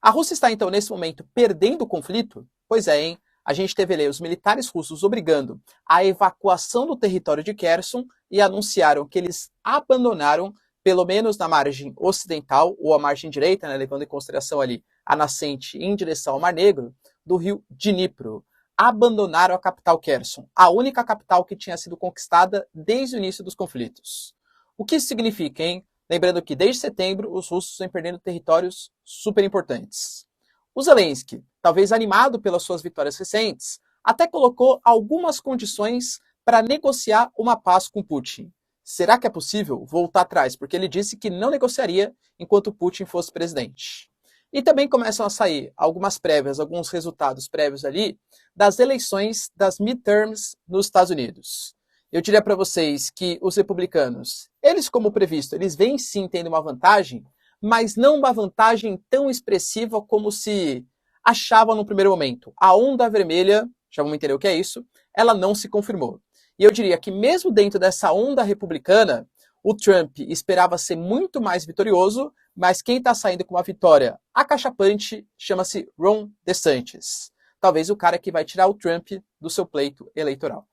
A Rússia está, então, nesse momento, perdendo o conflito? Pois é, hein? A gente teve ali os militares russos obrigando a evacuação do território de Kherson e anunciaram que eles abandonaram, pelo menos na margem ocidental, ou a margem direita, né, levando em consideração ali a nascente em direção ao Mar Negro, do rio Dnipro. Abandonaram a capital Kherson, a única capital que tinha sido conquistada desde o início dos conflitos. O que isso significa, hein? Lembrando que desde setembro os russos vêm perdendo territórios super importantes. O Zelensky, talvez animado pelas suas vitórias recentes, até colocou algumas condições para negociar uma paz com Putin. Será que é possível voltar atrás? Porque ele disse que não negociaria enquanto Putin fosse presidente. E também começam a sair algumas prévias, alguns resultados prévios ali das eleições das midterms nos Estados Unidos. Eu diria para vocês que os republicanos, eles como previsto, eles vêm sim tendo uma vantagem, mas não uma vantagem tão expressiva como se achavam no primeiro momento. A onda vermelha, já vamos entender o que é isso, ela não se confirmou. E eu diria que mesmo dentro dessa onda republicana, o Trump esperava ser muito mais vitorioso, mas quem está saindo com uma vitória acachapante chama-se Ron DeSantis. Talvez o cara que vai tirar o Trump do seu pleito eleitoral.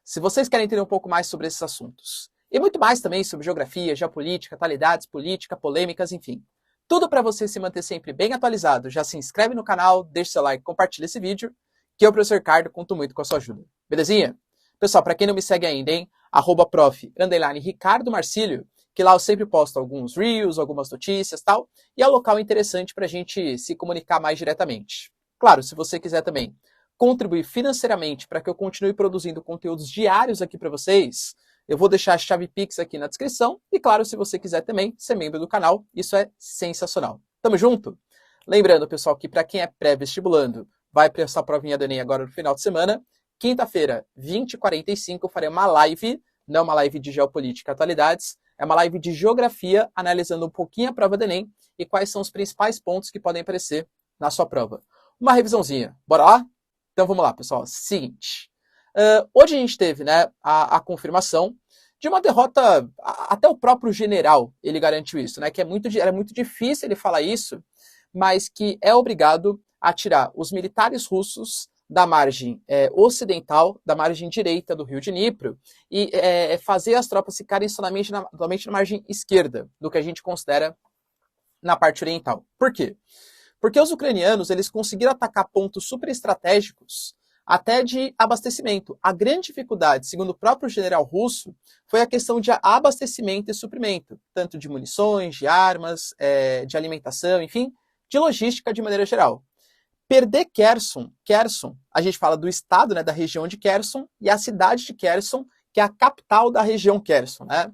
Se vocês querem entender um pouco mais sobre esses assuntos, e muito mais também sobre geografia, geopolítica, atualidades, política, polêmicas, enfim, tudo para você se manter sempre bem atualizado, já se inscreve no canal, deixa seu like, compartilha esse vídeo, que eu, professor Ricardo, conto muito com a sua ajuda. Belezinha? Pessoal, para quem não me segue ainda, hein, @prof_Ricardo Marcílio, que lá eu sempre posto alguns reels, algumas notícias e tal, e é um local interessante para a gente se comunicar mais diretamente. Claro, se você quiser também contribuir financeiramente para que eu continue produzindo conteúdos diários aqui para vocês, eu vou deixar a chave Pix aqui na descrição. E claro, se você quiser também ser membro do canal, isso é sensacional. Tamo junto? Lembrando, pessoal, que para quem é pré-vestibulando, vai prestar a provinha do Enem agora no final de semana. Quinta-feira, 20h45, eu farei uma live, não uma live de geopolítica e atualidades, é uma live de geografia, analisando um pouquinho a prova do Enem e quais são os principais pontos que podem aparecer na sua prova. Uma revisãozinha. Bora lá? Então vamos lá, pessoal. Seguinte. Hoje a gente teve, né, a confirmação de uma derrota, até o próprio general, ele garantiu isso, né, que era muito difícil ele falar isso, mas que é obrigado a tirar os militares russos da margem ocidental, da margem direita do rio Dnipro, e fazer as tropas ficarem somente na margem esquerda, do que a gente considera na parte oriental. Por quê? Porque os ucranianos eles conseguiram atacar pontos super estratégicos até de abastecimento. A grande dificuldade, segundo o próprio general russo, foi a questão de abastecimento e suprimento, tanto de munições, de armas, de alimentação, enfim, de logística de maneira geral. Perder Kherson, a gente fala do estado, né, da região de Kherson, e a cidade de Kherson, que é a capital da região Kherson, né?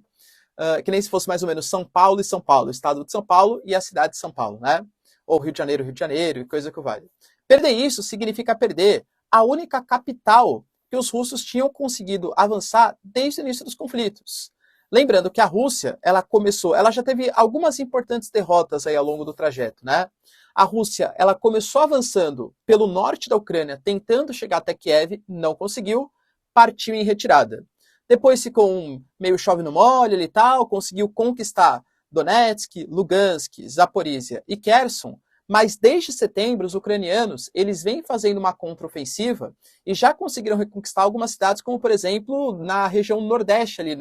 Que nem se fosse mais ou menos São Paulo e São Paulo, o estado de São Paulo e a cidade de São Paulo, né? Ou Rio de Janeiro, e coisa que vale. Perder isso significa perder a única capital que os russos tinham conseguido avançar desde o início dos conflitos. Lembrando que a Rússia, ela já teve algumas importantes derrotas aí ao longo do trajeto, né? A Rússia, ela começou avançando pelo norte da Ucrânia, tentando chegar até Kiev, não conseguiu, partiu em retirada. Depois ficou meio chove no molho e tal, conseguiu conquistar Donetsk, Lugansk, Zaporizhia e Kherson, mas desde setembro os ucranianos eles vêm fazendo uma contraofensiva e já conseguiram reconquistar algumas cidades, como por exemplo na região nordeste ali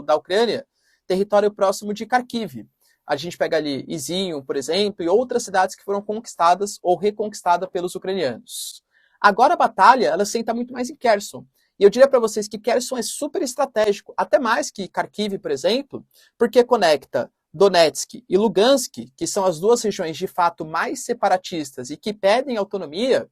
da Ucrânia, território próximo de Kharkiv. A gente pega ali Izium, por exemplo, e outras cidades que foram conquistadas ou reconquistadas pelos ucranianos. Agora a batalha ela senta muito mais em Kherson. E eu diria para vocês que Kherson é super estratégico, até mais que Kharkiv, por exemplo, porque conecta Donetsk e Lugansk, que são as duas regiões de fato mais separatistas e que pedem autonomia,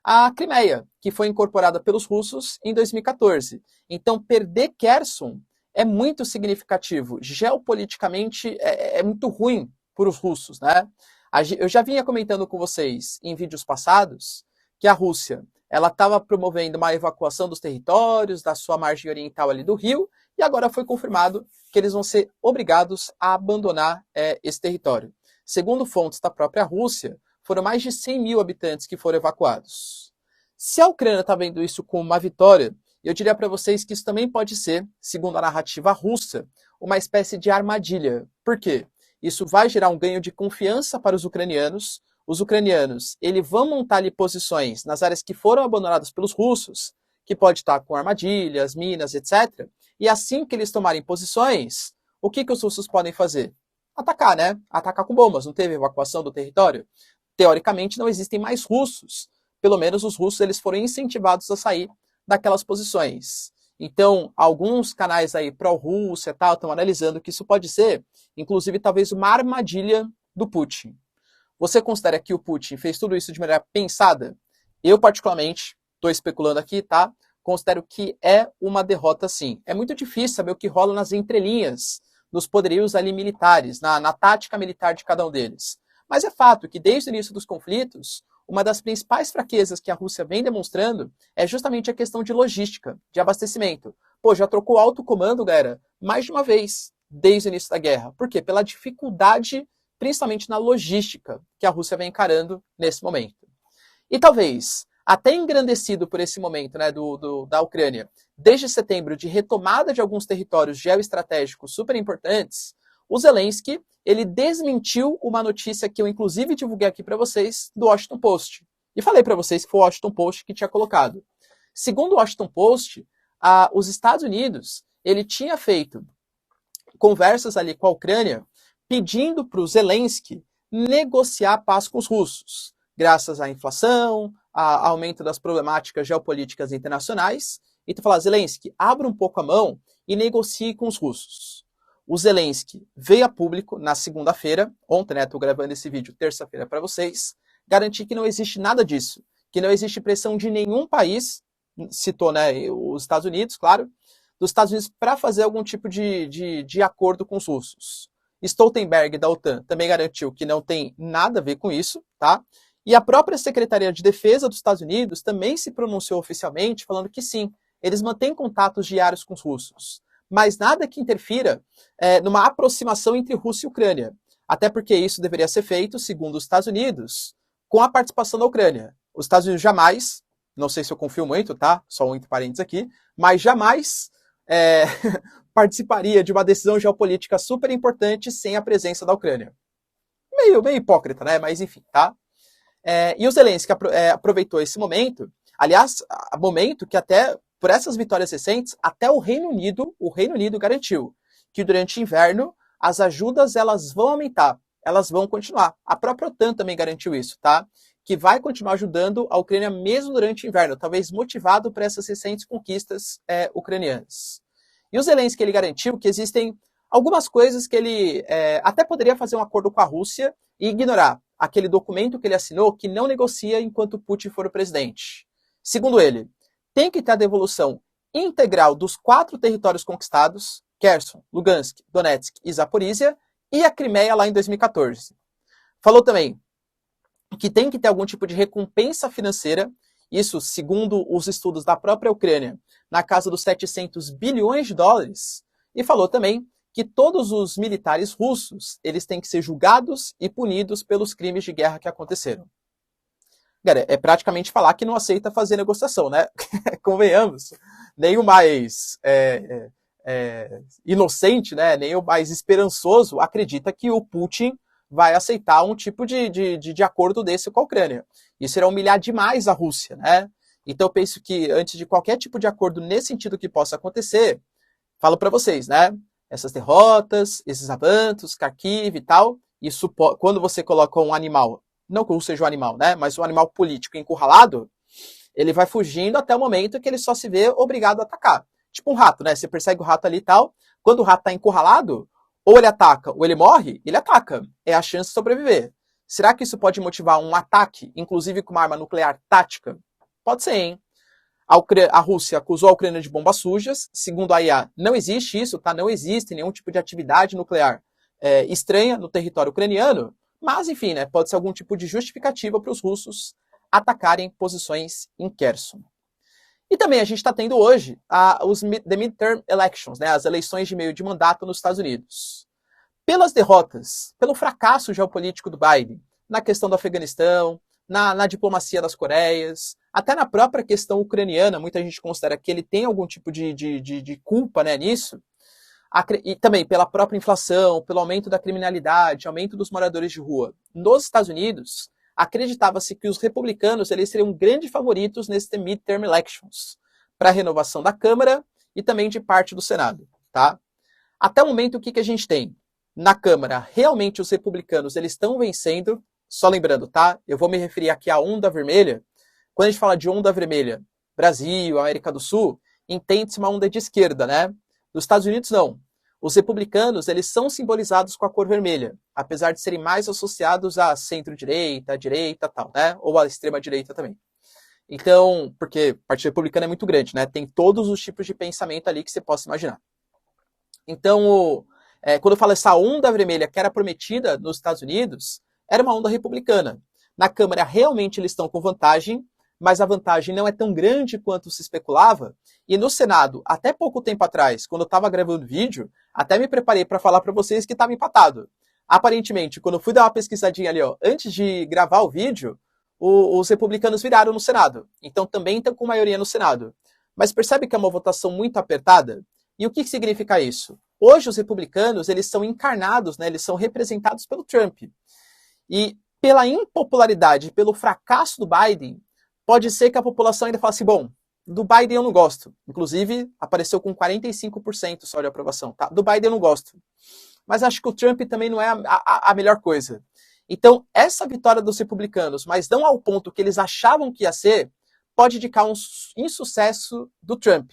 a Crimeia, que foi incorporada pelos russos em 2014. Então, perder Kherson é muito significativo. Geopoliticamente, é muito ruim para os russos, né? Eu já vinha comentando com vocês em vídeos passados que a Rússia ela estava promovendo uma evacuação dos territórios da sua margem oriental ali do rio, e agora foi confirmado que eles vão ser obrigados a abandonar esse território. Segundo fontes da própria Rússia, foram mais de 100 mil habitantes que foram evacuados. Se a Ucrânia está vendo isso como uma vitória, eu diria para vocês que isso também pode ser, segundo a narrativa russa, uma espécie de armadilha. Por quê? Isso vai gerar um ganho de confiança para os ucranianos. os ucranianos eles vão montar ali posições nas áreas que foram abandonadas pelos russos, que pode estar com armadilhas, minas, etc. E assim que eles tomarem posições, o que os russos podem fazer? Atacar, né? Atacar com bombas. Não teve evacuação do território? Teoricamente, não existem mais russos. Pelo menos os russos eles foram incentivados a sair daquelas posições. Então, alguns canais aí pró-Rússia e tal estão analisando que isso pode ser, inclusive, talvez uma armadilha do Putin. Você considera que o Putin fez tudo isso de maneira pensada? Eu, particularmente, estou especulando aqui, tá? Considero que é uma derrota, sim. É muito difícil saber o que rola nas entrelinhas, nos poderios ali militares, na tática militar de cada um deles. Mas é fato que, desde o início dos conflitos, uma das principais fraquezas que a Rússia vem demonstrando é justamente a questão de logística, de abastecimento. Pô, já trocou alto comando, galera, mais de uma vez, desde o início da guerra. Por quê? Pela dificuldade, principalmente na logística, que a Rússia vem encarando nesse momento. E talvez, até engrandecido por esse momento, né, da Ucrânia, desde setembro, de retomada de alguns territórios geoestratégicos super importantes, o Zelensky, ele desmentiu uma notícia que eu inclusive divulguei aqui para vocês do Washington Post. E falei para vocês que foi o Washington Post que tinha colocado. Segundo o Washington Post, os Estados Unidos, ele tinha feito conversas ali com a Ucrânia pedindo para o Zelensky negociar a paz com os russos, graças à inflação, ao aumento das problemáticas geopolíticas internacionais. Então falar, Zelensky, abra um pouco a mão e negocie com os russos. O Zelensky veio a público na segunda-feira, ontem, né, estou gravando esse vídeo terça-feira para vocês, garantir que não existe nada disso, que não existe pressão de nenhum país, citou, né, os Estados Unidos, claro, dos Estados Unidos para fazer algum tipo de acordo com os russos. Stoltenberg, da OTAN, também garantiu que não tem nada a ver com isso, tá? E a própria Secretaria de Defesa dos Estados Unidos também se pronunciou oficialmente, falando que sim, eles mantêm contatos diários com os russos, mas nada que interfira numa aproximação entre Rússia e Ucrânia. Até porque isso deveria ser feito, segundo os Estados Unidos, com a participação da Ucrânia. Os Estados Unidos jamais, não sei se eu confio muito, tá? Só um entre parênteses aqui, mas jamais participaria de uma decisão geopolítica super importante sem a presença da Ucrânia. Meio hipócrita, né? Mas enfim, tá? E o Zelensky aproveitou esse momento, aliás, momento que até, por essas vitórias recentes, até o Reino Unido garantiu que durante o inverno as ajudas elas vão aumentar, elas vão continuar. A própria OTAN também garantiu isso, tá? Que vai continuar ajudando a Ucrânia mesmo durante o inverno, talvez motivado por essas recentes conquistas ucranianas. E o Zelensky ele garantiu que existem algumas coisas que ele até poderia fazer um acordo com a Rússia e ignorar aquele documento que ele assinou que não negocia enquanto Putin for o presidente. Segundo ele, tem que ter a devolução integral dos 4 territórios conquistados, Kherson, Lugansk, Donetsk e Zaporizhia, e a Crimeia lá em 2014. Falou também que tem que ter algum tipo de recompensa financeira, isso segundo os estudos da própria Ucrânia, na casa dos 700 bilhões de dólares, e falou também que todos os militares russos eles têm que ser julgados e punidos pelos crimes de guerra que aconteceram. Cara, é praticamente falar que não aceita fazer negociação, né? Convenhamos. Nem o mais inocente, né? Nem o mais esperançoso acredita que o Putin vai aceitar um tipo de acordo desse com a Ucrânia. Isso irá humilhar demais a Rússia, né? Então eu penso que antes de qualquer tipo de acordo nesse sentido que possa acontecer, falo para vocês, né? Essas derrotas, esses avanços, Kharkiv e tal, isso quando você coloca um animal, não que o seja um animal, né? Mas um animal político encurralado, ele vai fugindo até o momento que ele só se vê obrigado a atacar. Tipo um rato, né? Você persegue o rato ali e tal, quando o rato tá encurralado, ou ele ataca ou ele morre, ele ataca. É a chance de sobreviver. Será que isso pode motivar um ataque, inclusive com uma arma nuclear tática? Pode ser, hein? A Rússia acusou a Ucrânia de bombas sujas. Segundo a IA, não existe isso, tá? Não existe nenhum tipo de atividade nuclear estranha no território ucraniano. Mas, enfim, né? Pode ser algum tipo de justificativa para os russos atacarem posições em Kherson. E também a gente está tendo hoje the midterm elections, né? As eleições de meio de mandato nos Estados Unidos. Pelas derrotas, pelo fracasso geopolítico do Biden, na questão do Afeganistão, na diplomacia das Coreias, até na própria questão ucraniana, muita gente considera que ele tem algum tipo de culpa, né, nisso, e também pela própria inflação, pelo aumento da criminalidade, aumento dos moradores de rua. Nos Estados Unidos, acreditava-se que os republicanos eles seriam grandes favoritos nesses midterm elections, para a renovação da Câmara e também de parte do Senado. Tá? Até o momento, o que a gente tem? Na Câmara, realmente os republicanos eles estão vencendo. Só lembrando, tá? Eu vou me referir aqui à onda vermelha. Quando a gente fala de onda vermelha, Brasil, América do Sul, entende-se uma onda de esquerda, né? Nos Estados Unidos, não. Os republicanos, eles são simbolizados com a cor vermelha, apesar de serem mais associados à centro-direita, direita, tal, né? Ou à extrema-direita também. Então, porque o Partido Republicano é muito grande, né? Tem todos os tipos de pensamento ali que você possa imaginar. Então, quando eu falo essa onda vermelha que era prometida nos Estados Unidos, era uma onda republicana. Na Câmara, realmente, eles estão com vantagem, mas a vantagem não é tão grande quanto se especulava. E no Senado, até pouco tempo atrás, quando eu estava gravando vídeo, até me preparei para falar para vocês que estava empatado. Aparentemente, quando eu fui dar uma pesquisadinha ali, ó, antes de gravar o vídeo, os republicanos viraram no Senado. Então também estão com maioria no Senado. Mas percebe que é uma votação muito apertada? E o que significa isso? Hoje os republicanos eles são encarnados, né, eles são representados pelo Trump. E pela impopularidade, pelo fracasso do Biden, pode ser que a população ainda fale assim, bom, do Biden eu não gosto. Inclusive, apareceu com 45% só de aprovação. Tá? Do Biden eu não gosto. Mas acho que o Trump também não é a melhor coisa. Então, essa vitória dos republicanos, mas não ao ponto que eles achavam que ia ser, pode indicar um insucesso do Trump.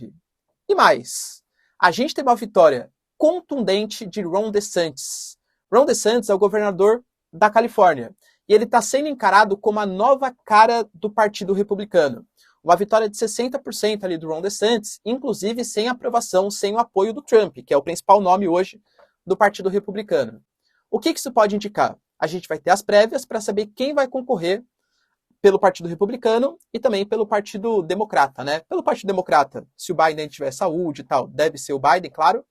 E mais, a gente teve uma vitória contundente de Ron DeSantis. Ron DeSantis é o governador da Califórnia. E ele está sendo encarado como a nova cara do Partido Republicano. Uma vitória de 60% ali do Ron DeSantis, inclusive sem aprovação, sem o apoio do Trump, que é o principal nome hoje do Partido Republicano. O que isso pode indicar? A gente vai ter as prévias para saber quem vai concorrer pelo Partido Republicano e também pelo Partido Democrata, né? Pelo Partido Democrata, se o Biden tiver saúde e tal, deve ser o Biden, claro.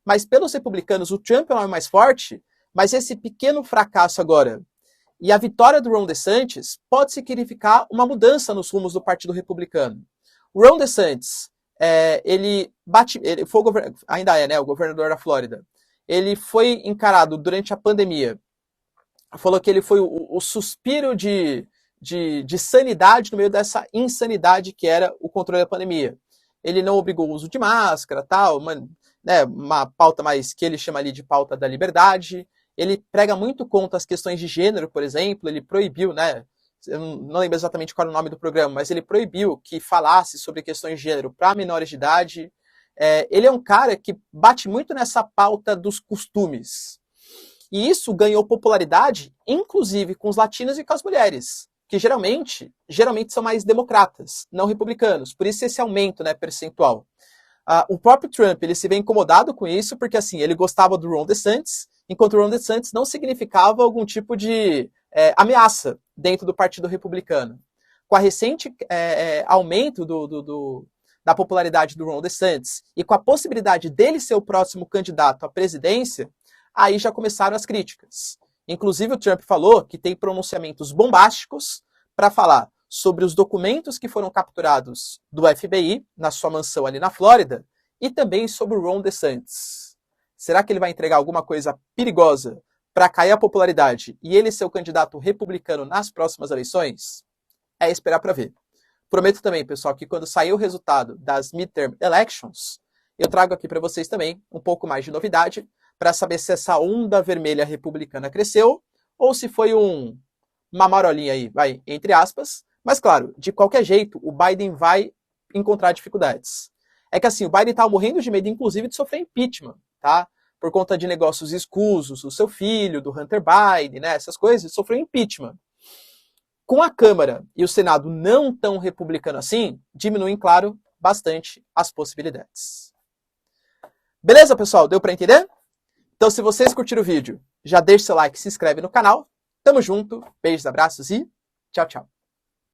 Mas pelos republicanos, o Trump é o nome mais forte, mas esse pequeno fracasso agora e a vitória do Ron DeSantis pode significar uma mudança nos rumos do Partido Republicano. O Ron DeSantis, ele foi ainda é, né, o governador da Flórida. Ele foi encarado durante a pandemia. Falou que ele foi o suspiro de sanidade no meio dessa insanidade que era o controle da pandemia. Ele não obrigou o uso de máscara, tal, uma pauta mais que ele chama ali de pauta da liberdade. Ele prega muito contra as questões de gênero, por exemplo. Ele proibiu, né? Eu não lembro exatamente qual era o nome do programa, mas ele proibiu que falasse sobre questões de gênero para menores de idade. Ele é um cara que bate muito nessa pauta dos costumes. E isso ganhou popularidade, inclusive com os latinos e com as mulheres, que geralmente são mais democratas, não republicanos. Por isso esse aumento, né, percentual. O próprio Trump ele se vê incomodado com isso, porque assim, ele gostava do Ron DeSantis, enquanto o Ron DeSantis não significava algum tipo de ameaça dentro do Partido Republicano. Com a recente aumento da popularidade do Ron DeSantis e com a possibilidade dele ser o próximo candidato à presidência, aí já começaram as críticas. Inclusive o Trump falou que tem pronunciamentos bombásticos para falar sobre os documentos que foram capturados do FBI na sua mansão ali na Flórida e também sobre o Ron DeSantis. Será que ele vai entregar alguma coisa perigosa para cair a popularidade e ele ser o candidato republicano nas próximas eleições? É esperar para ver. Prometo também, pessoal, que quando sair o resultado das midterm elections, eu trago aqui para vocês também um pouco mais de novidade para saber se essa onda vermelha republicana cresceu ou se foi uma marolinha aí, vai, entre aspas. Mas, claro, de qualquer jeito, o Biden vai encontrar dificuldades. É que, assim, o Biden estava morrendo de medo, inclusive, de sofrer impeachment, tá? Por conta de negócios escusos, do seu filho, do Hunter Biden, né? Essas coisas, sofreu impeachment. Com a Câmara e o Senado não tão republicano assim, diminuem, claro, bastante as possibilidades. Beleza, pessoal? Deu para entender? Então, se vocês curtiram o vídeo, já deixa seu like e se inscreve no canal. Tamo junto, beijos, abraços e tchau, tchau.